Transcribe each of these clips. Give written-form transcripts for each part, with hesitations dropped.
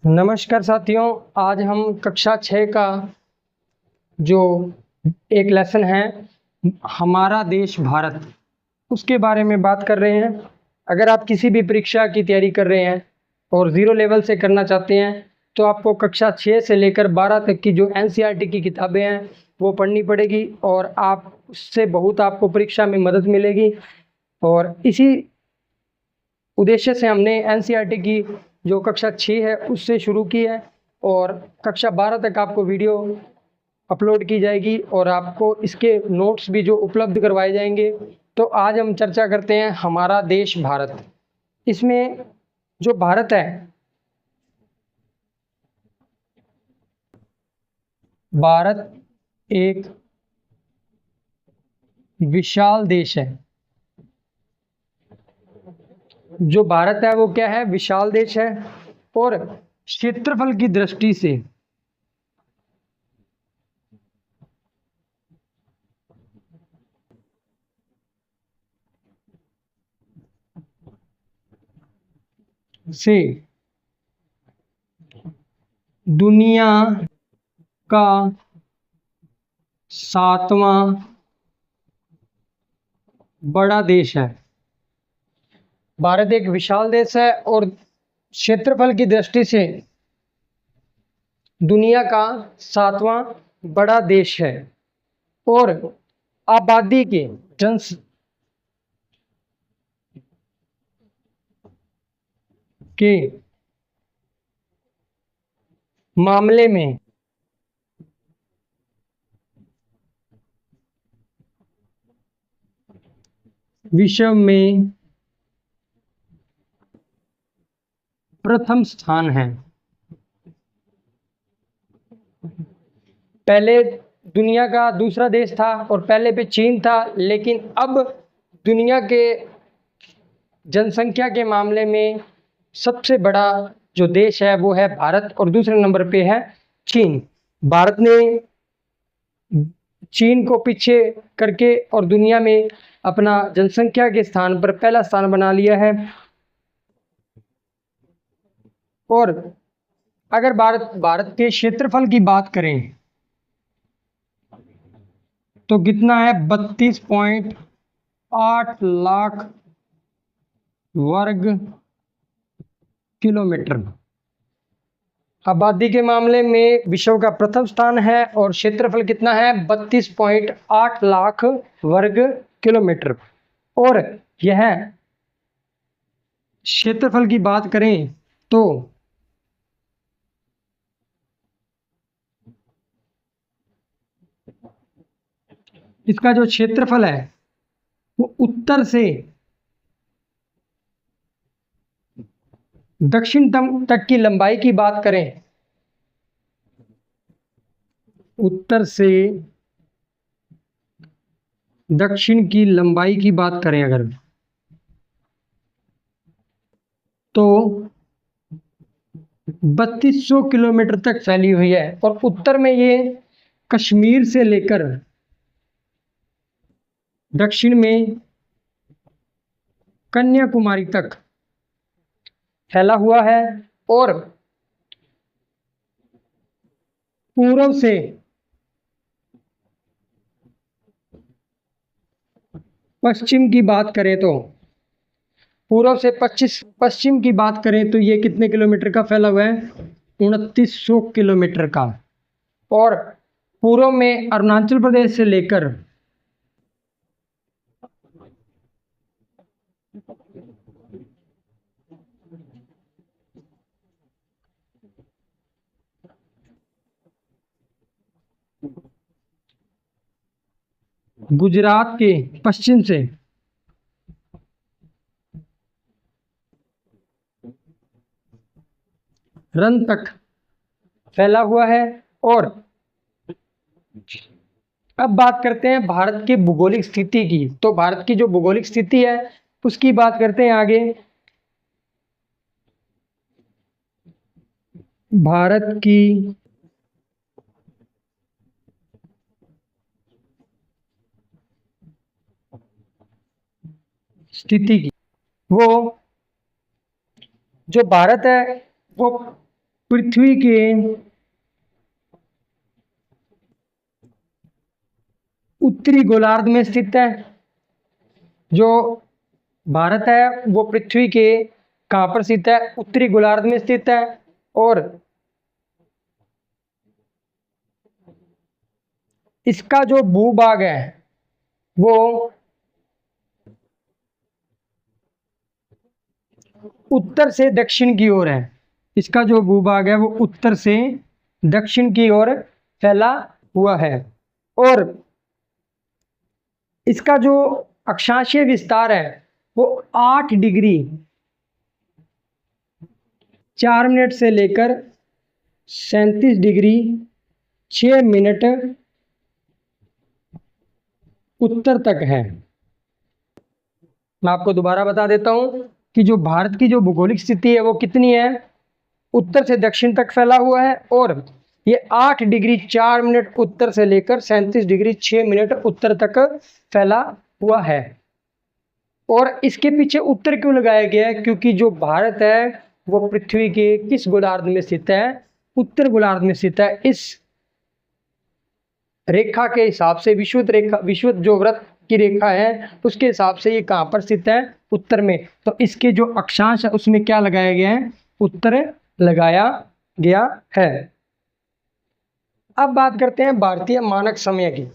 नमस्कार साथियों। आज हम कक्षा 6 का जो एक लेसन है हमारा देश भारत, उसके बारे में बात कर रहे हैं। अगर आप किसी भी परीक्षा की तैयारी कर रहे हैं और ज़ीरो लेवल से करना चाहते हैं तो आपको कक्षा 6 से लेकर 12 तक की जो एनसीईआरटी की किताबें हैं वो पढ़नी पड़ेगी और आप उससे बहुत आपको परीक्षा में मदद मिलेगी। और इसी उद्देश्य से हमने एनसीईआरटी की जो कक्षा 6 है उससे शुरू की है और कक्षा 12 तक आपको वीडियो अपलोड की जाएगी और आपको इसके नोट्स भी जो उपलब्ध करवाए जाएंगे। तो आज हम चर्चा करते हैं हमारा देश भारत। इसमें जो भारत है, भारत एक विशाल देश है। जो भारत है वो क्या है? विशाल देश है और क्षेत्रफल की दृष्टि से दुनिया का 7वां बड़ा देश है। भारत एक विशाल देश है और क्षेत्रफल की दृष्टि से दुनिया का 7वां बड़ा देश है और आबादी के जन के मामले में विश्व में प्रथम स्थान है। पहले दुनिया का दूसरा देश था और पहले पे चीन था, लेकिन अब दुनिया के जनसंख्या के मामले में सबसे बड़ा जो देश है वो है भारत और दूसरे नंबर पे है चीन। भारत ने चीन को पीछे करके और दुनिया में अपना जनसंख्या के स्थान पर पहला स्थान बना लिया है। और अगर भारत के क्षेत्रफल की बात करें तो कितना है? 32.8 लाख वर्ग किलोमीटर। आबादी के मामले में विश्व का प्रथम स्थान है और क्षेत्रफल कितना है? 32.8 लाख वर्ग किलोमीटर। और यह क्षेत्रफल की बात करें तो इसका जो क्षेत्रफल है वो उत्तर से दक्षिण तक की लंबाई की बात करें, उत्तर से दक्षिण की लंबाई की बात करें अगर, तो 3200 किलोमीटर तक फैली हुई है। और उत्तर में ये कश्मीर से लेकर दक्षिण में कन्याकुमारी तक फैला हुआ है और पूर्व से पश्चिम की बात करें तो पूर्व से पश्चिम की बात करें तो ये कितने किलोमीटर का फैला हुआ है? 2900 किलोमीटर का। और पूर्व में अरुणाचल प्रदेश से लेकर गुजरात के पश्चिम से रन तक फैला हुआ है। और अब बात करते हैं भारत की भौगोलिक स्थिति की। तो भारत की जो भौगोलिक स्थिति है उसकी बात करते हैं आगे। भारत की स्थिति की, वो जो भारत है वो पृथ्वी के उत्तरी गोलार्ध में स्थित है। जो भारत है वो पृथ्वी के कहाँ पर स्थित है? उत्तरी गोलार्ध में स्थित है। और इसका जो भूभाग है वो उत्तर से दक्षिण की ओर है। इसका जो भूभाग है वो उत्तर से दक्षिण की ओर फैला हुआ है। और इसका जो अक्षांशीय विस्तार है वो 8 डिग्री 4 मिनट से लेकर 37 डिग्री 6 मिनट उत्तर तक है। मैं आपको दोबारा बता देता हूं कि जो भारत की जो भौगोलिक स्थिति है वो कितनी है? उत्तर से दक्षिण तक फैला हुआ है। और ये 8 डिग्री 4 मिनट उत्तर से लेकर 37 डिग्री 6 मिनट उत्तर तक फैला हुआ है। और इसके पीछे उत्तर क्यों लगाया गया है? क्योंकि जो भारत है वो पृथ्वी के किस गोलार्ध में स्थित है? उत्तर गोलार्ध में स्थित है। इस रेखा के हिसाब से विषुवत जो व्रत की रेखा है उसके हिसाब से ये कहाँ पर स्थित है? उत्तर में। तो इसके जो अक्षांश है उसमें क्या लगाया गया है? उत्तर लगाया गया है। अब बात करते हैं भारतीय मानक समय की।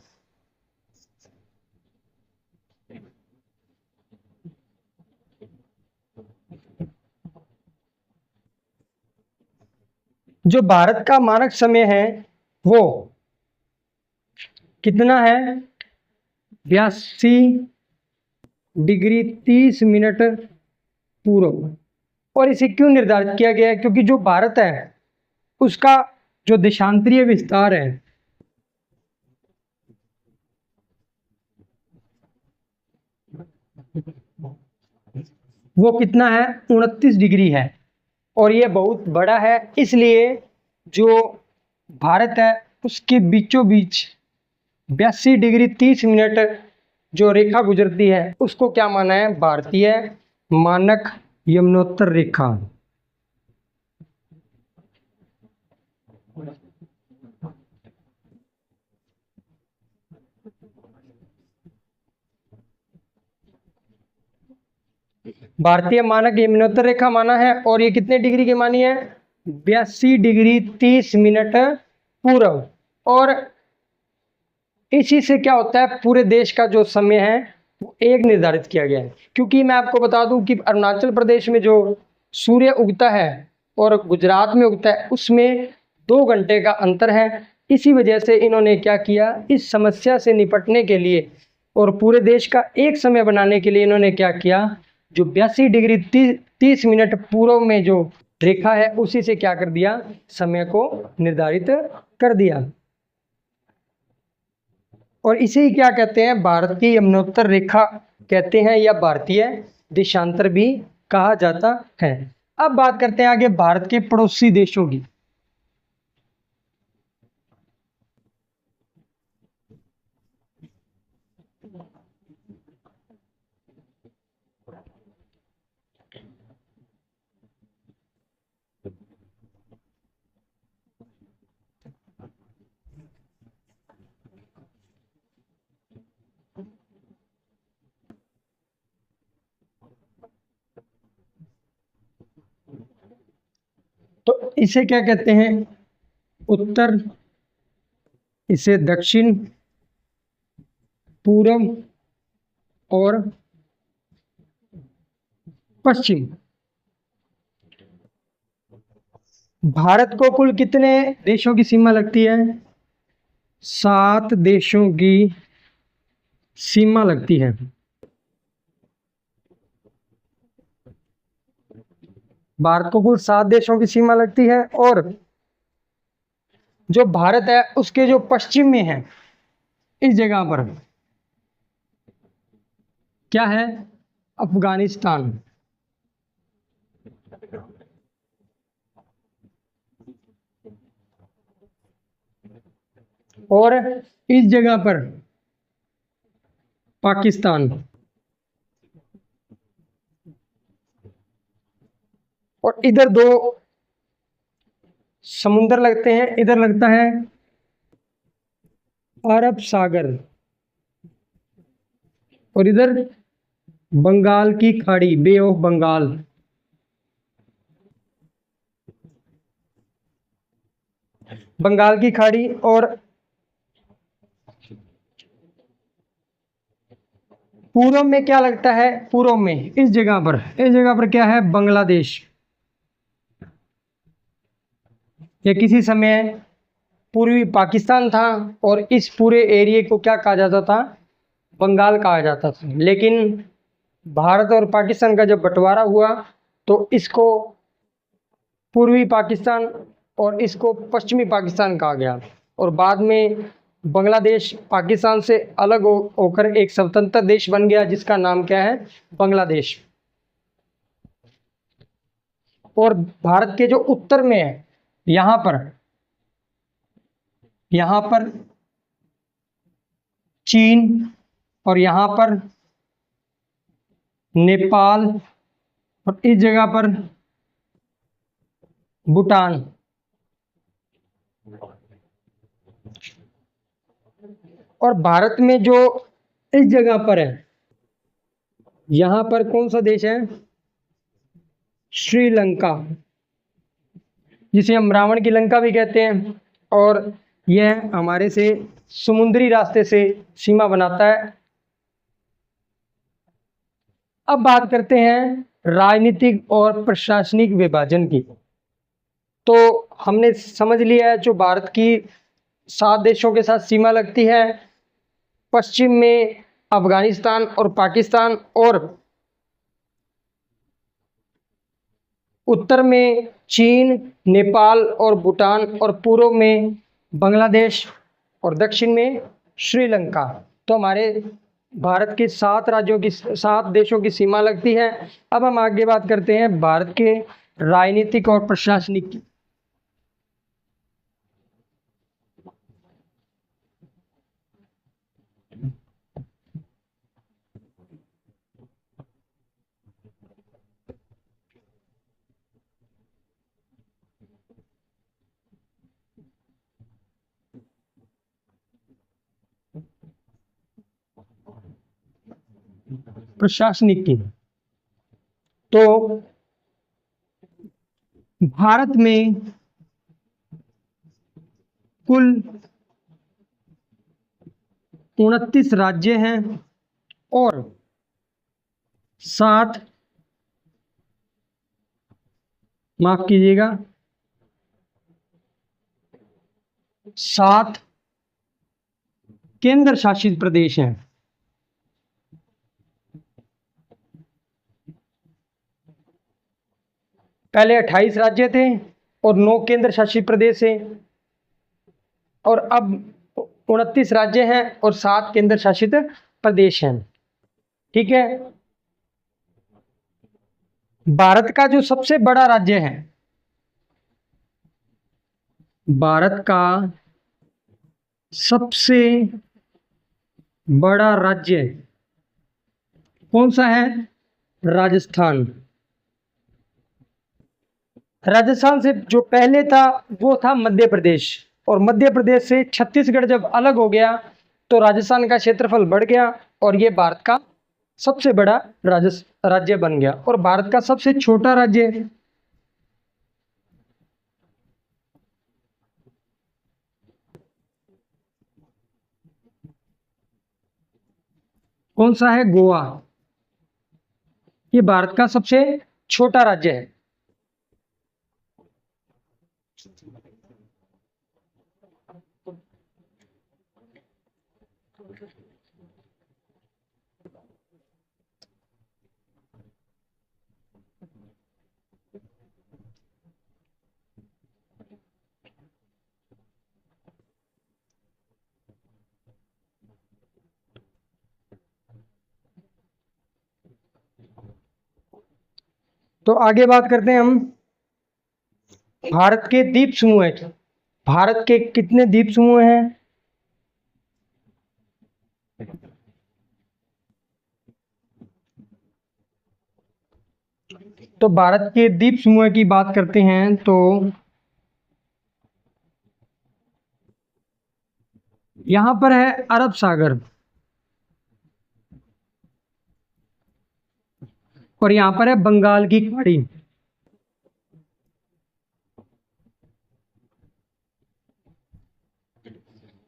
जो भारत का मानक समय है वो कितना है? 82 डिग्री 30 मिनट पूर्व। और इसे क्यों निर्धारित किया गया है? क्योंकि जो भारत है उसका जो देशांतरीय विस्तार है वो कितना है? 29 डिग्री है। और ये बहुत बड़ा है, इसलिए जो भारत है उसके बीचों बीच 82 डिग्री 30 मिनट जो रेखा गुजरती है उसको क्या माना है? भारतीय मानक यमुनोत्तर रेखा। भारतीय मानक यमुनोत्तर रेखा माना है। और ये कितने डिग्री की मानी है? 82 डिग्री 30 मिनट पूर्व। और इसी से क्या होता है? पूरे देश का जो समय है वो एक निर्धारित किया गया है। क्योंकि मैं आपको बता दूं कि अरुणाचल प्रदेश में जो सूर्य उगता है और गुजरात में उगता है उसमें 2 घंटे का अंतर है। इसी वजह से इन्होंने क्या किया? इस समस्या से निपटने के लिए और पूरे देश का एक समय बनाने के लिए इन्होंने क्या किया? जो 82 डिग्री 30 मिनट पूर्व में जो रेखा है उसी से क्या कर दिया? समय को निर्धारित कर दिया। और इसे ही क्या कहते हैं? भारतीय यमुनोत्तर रेखा कहते हैं या भारतीय देशांतर भी कहा जाता है। अब बात करते हैं आगे भारत के पड़ोसी देशों की। तो इसे क्या कहते हैं? उत्तर, इसे दक्षिण, पूर्व और पश्चिम। भारत को कुल कितने देशों की सीमा लगती है? 7 देशों की सीमा लगती है। भारत को कुल 7 देशों की सीमा लगती है। और जो भारत है उसके जो पश्चिम में है इस जगह पर क्या है? अफगानिस्तान। और इस जगह पर पाकिस्तान। और इधर 2 समुंदर लगते हैं, इधर लगता है अरब सागर और इधर बंगाल की खाड़ी, बे ऑफ बंगाल। बंगाल की खाड़ी और पूर्व में क्या लगता है, पूर्व में इस जगह पर क्या है, बांग्लादेश। ये किसी समय पूर्वी पाकिस्तान था और इस पूरे एरिया को क्या कहा जाता था, बंगाल कहा जाता था। लेकिन भारत और पाकिस्तान का जब बंटवारा हुआ तो इसको पूर्वी पाकिस्तान और इसको पश्चिमी पाकिस्तान कहा गया और बाद में बांग्लादेश पाकिस्तान से अलग होकर एक स्वतंत्र देश बन गया जिसका नाम क्या है, बांग्लादेश। और भारत के जो उत्तर में है, यहाँ पर चीन और यहाँ पर नेपाल और इस जगह पर भूटान। और भारत में जो इस जगह पर है, यहाँ पर कौन सा देश है, श्रीलंका, जिसे हम रावण की लंका भी कहते हैं। और यह हमारे से समुद्री रास्ते से सीमा बनाता है। अब बात करते हैं राजनीतिक और प्रशासनिक विभाजन की। तो हमने समझ लिया है जो भारत की 7 देशों के साथ सीमा लगती है, पश्चिम में अफगानिस्तान और पाकिस्तान, और उत्तर में चीन, नेपाल और भूटान, और पूर्व में बांग्लादेश और दक्षिण में श्रीलंका। तो हमारे भारत के 7 देशों की सीमा लगती है। अब हम आगे बात करते हैं भारत के राजनीतिक और प्रशासनिक की। प्रशासनिक की तो भारत में कुल 29 राज्य हैं और 7, माफ कीजिएगा, 7 केंद्र शासित प्रदेश हैं। पहले 28 राज्य थे और 9 केंद्र शासित प्रदेश है, और अब 29 राज्य हैं और 7 केंद्र शासित प्रदेश हैं। ठीक है। भारत का जो सबसे बड़ा राज्य है, भारत का सबसे बड़ा राज्य कौन सा है, राजस्थान। राजस्थान से जो पहले था वो था मध्य प्रदेश, और मध्य प्रदेश से छत्तीसगढ़ जब अलग हो गया तो राजस्थान का क्षेत्रफल बढ़ गया और ये भारत का सबसे बड़ा राज्य बन गया। और भारत का सबसे छोटा राज्य कौन सा है, गोवा। ये भारत का सबसे छोटा राज्य है। तो आगे बात करते हैं हम भारत के द्वीप समूह है। भारत के कितने द्वीप समूह हैं, तो भारत के द्वीप समूह की बात करते हैं तो यहाँ पर है अरब सागर और यहाँ पर है बंगाल की खाड़ी।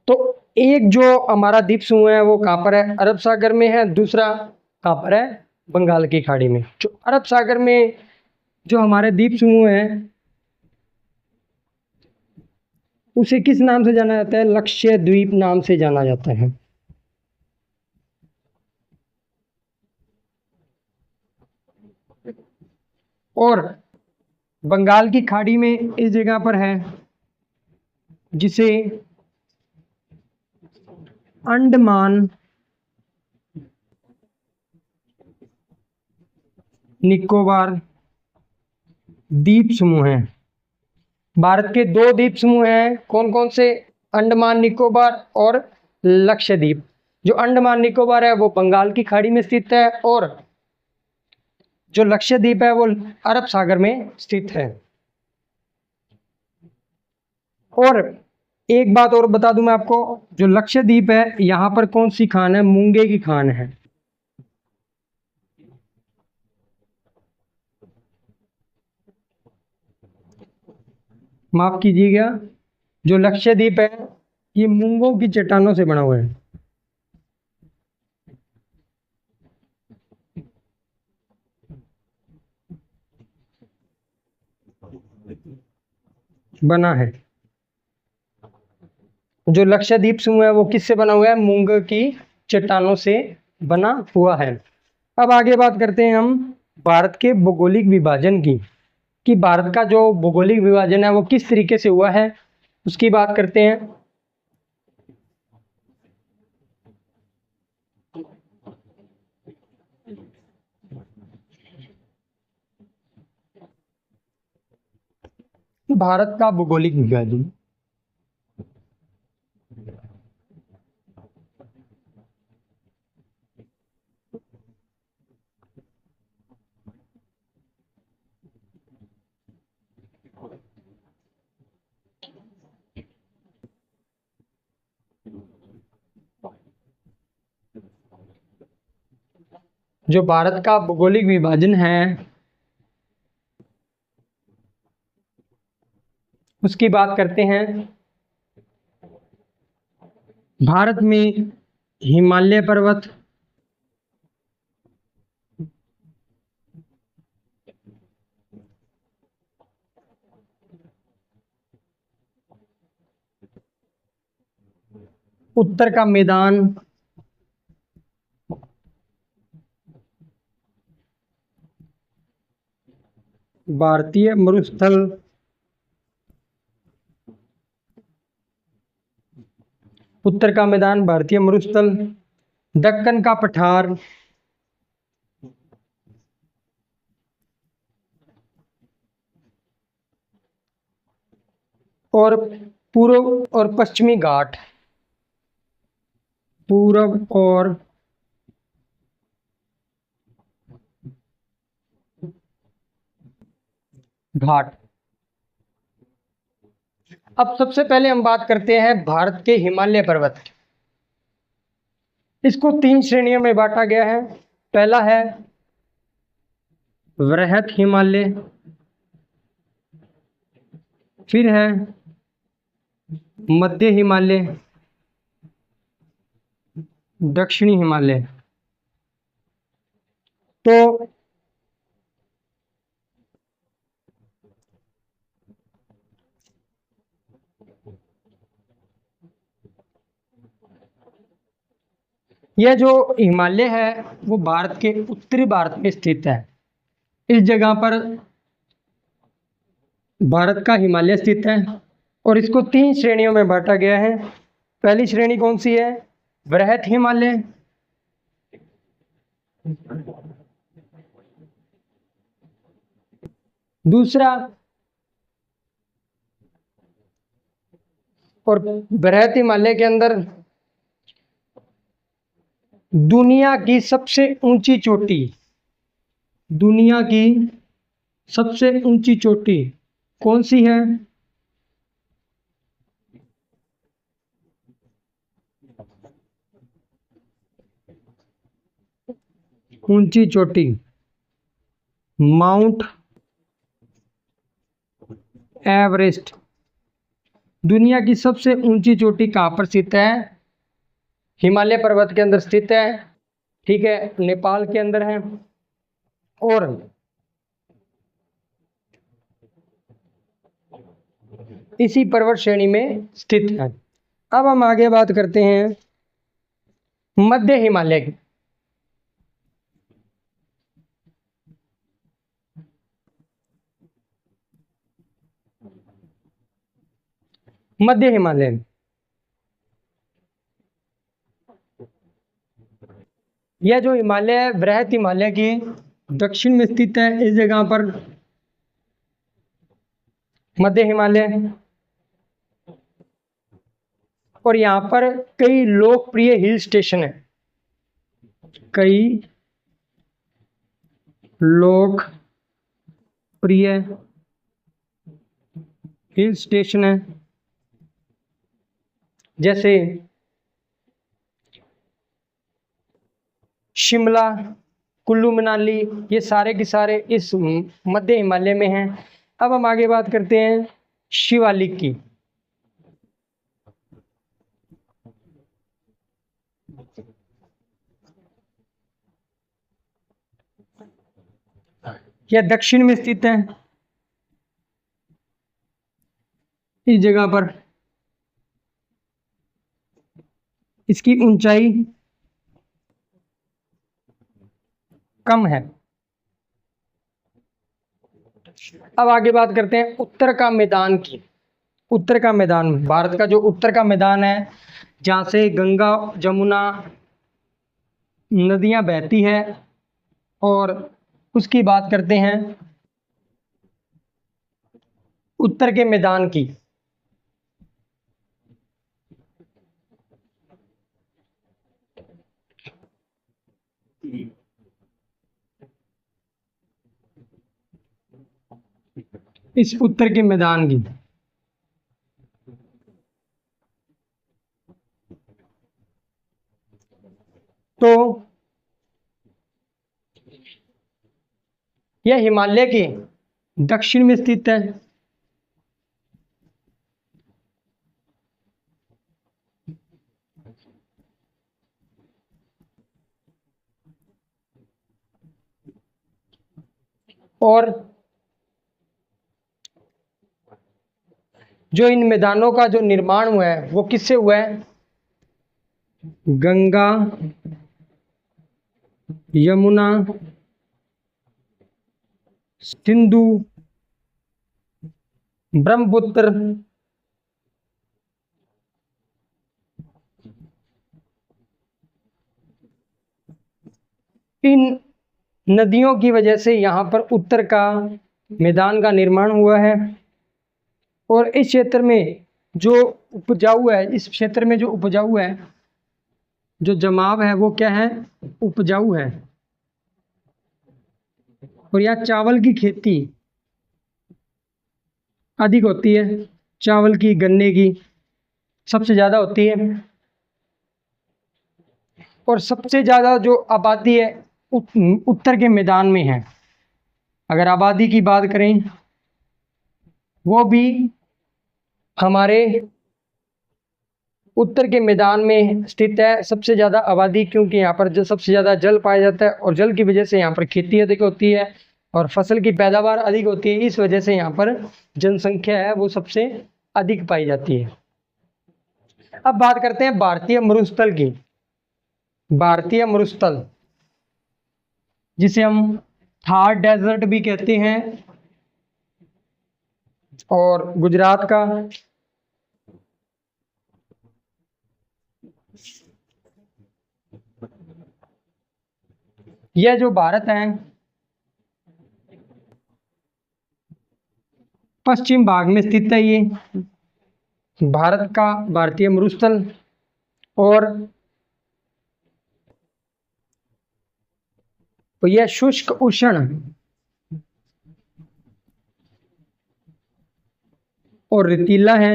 तो एक जो हमारा द्वीप समूह है वो कहाँ पर है, अरब सागर में है, दूसरा कहाँ पर है, बंगाल की खाड़ी में। जो अरब सागर में जो हमारे द्वीप समूह है उसे किस नाम से जाना जाता है, लक्षद्वीप नाम से जाना जाता है। और बंगाल की खाड़ी में इस जगह पर है जिसे अंडमान निकोबार द्वीप समूह है। भारत के दो द्वीप समूह हैं, कौन कौन से, अंडमान निकोबार और लक्षद्वीप। जो अंडमान निकोबार है वो बंगाल की खाड़ी में स्थित है और जो लक्षद्वीप है वो अरब सागर में स्थित है। और एक बात और बता दूं मैं आपको, जो लक्षद्वीप है यहाँ पर कौन सी खान है, मूंगे की खान है। माफ कीजिएगा, जो लक्षद्वीप है ये मूंगों की चट्टानों से बना हुआ है। बना है, जो लक्षद्वीप समूह है वो किससे बना हुआ है, मूंग की चट्टानों से बना हुआ है। अब आगे बात करते हैं हम भारत के भौगोलिक विभाजन की, कि भारत का जो भौगोलिक विभाजन है वो किस तरीके से हुआ है, उसकी बात करते हैं। भारत का भौगोलिक विभाजन, जो भारत का भौगोलिक विभाजन है उसकी बात करते हैं। भारत में हिमालय पर्वत, उत्तर का मैदान, भारतीय मरुस्थल, उत्तर का मैदान, भारतीय मरुस्थल, दक्कन का पठार, और पूर्व और पश्चिमी घाट, पूर्व और घाट। अब सबसे पहले हम बात करते हैं भारत के हिमालय पर्वत। इसको 3 श्रेणियों में बांटा गया है। पहला है वृहत हिमालय, फिर है मध्य हिमालय, दक्षिणी हिमालय। तो यह जो हिमालय है वो भारत के उत्तरी भारत में स्थित है। इस जगह पर भारत का हिमालय स्थित है और इसको 3 श्रेणियों में बांटा गया है। पहली श्रेणी कौन सी है, वृहत हिमालय, दूसरा, और वृहत हिमालय के अंदर दुनिया की सबसे ऊंची चोटी, दुनिया की सबसे ऊंची चोटी कौन सी है, ऊंची चोटी माउंट एवरेस्ट। दुनिया की सबसे ऊंची चोटी कहाँ पर स्थित है? हिमालय पर्वत के अंदर स्थित है, ठीक है, नेपाल के अंदर है और इसी पर्वत श्रेणी में स्थित है। अब हम आगे बात करते हैं मध्य हिमालय की। मध्य हिमालय, यह जो हिमालय है बृहत हिमालय की दक्षिण में स्थित है। इस जगह पर मध्य हिमालय है और यहाँ पर कई लोकप्रिय हिल स्टेशन है, कई लोकप्रिय हिल स्टेशन है, जैसे शिमला, कुल्लू मनाली, ये सारे के सारे इस मध्य हिमालय में हैं। अब हम आगे बात करते हैं शिवालिक की। यह दक्षिण में स्थित है। इस जगह पर इसकी ऊंचाई कम है। अब आगे बात करते हैं उत्तर का मैदान की। उत्तर का मैदान, भारत का जो उत्तर का मैदान है जहाँ से गंगा जमुना नदियां बहती है, और उसकी बात करते हैं उत्तर के मैदान की। इस उत्तर के मैदान की तो यह हिमालय के दक्षिण में स्थित है। और जो इन मैदानों का जो निर्माण हुआ है वो किससे हुआ है? गंगा यमुना सिंधु ब्रह्मपुत्र इन नदियों की वजह से यहाँ पर उत्तर का मैदान का निर्माण हुआ है। और इस क्षेत्र में जो उपजाऊ है, इस क्षेत्र में जो उपजाऊ है, जो जमाव है वो क्या है? उपजाऊ है। और यहाँ चावल की खेती अधिक होती है, चावल की गन्ने की सबसे ज़्यादा होती है। और सबसे ज़्यादा जो आबादी है उत्तर के मैदान में है। अगर आबादी की बात करें वो भी हमारे उत्तर के मैदान में स्थित है सबसे ज़्यादा आबादी, क्योंकि यहाँ पर जो सबसे ज़्यादा जल पाया जाता है और जल की वजह से यहाँ पर खेती अधिक होती है और फसल की पैदावार अधिक होती है। इस वजह से यहाँ पर जनसंख्या है वो सबसे अधिक पाई जाती है। अब बात करते हैं भारतीय मरुस्थल की। भारतीय मरुस्थल जिसे हम थार डेजर्ट भी कहते हैं, और गुजरात का यह जो भारत है पश्चिम भाग में स्थित है, ये भारत का भारतीय मरुस्थल। और तो यह शुष्क उष्ण और रेतीला है।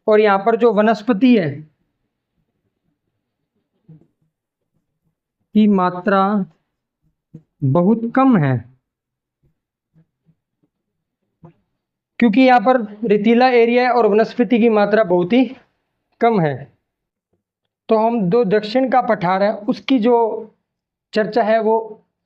और यहाँ पर जो वनस्पति है की मात्रा बहुत कम है, क्योंकि यहाँ पर रेतीला एरिया है और वनस्पति की मात्रा बहुत ही कम है। तो हम जो दक्षिण का पठार है उसकी जो चर्चा है वो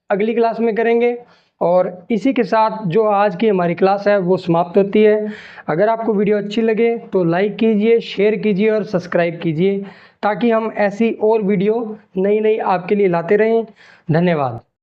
अगली क्लास में करेंगे, और इसी के साथ जो आज की हमारी क्लास है वो समाप्त होती है। अगर आपको वीडियो अच्छी लगे तो लाइक कीजिए, शेयर कीजिए और सब्सक्राइब कीजिए, ताकि हम ऐसी और वीडियो नई नई आपके लिए लाते रहें। धन्यवाद।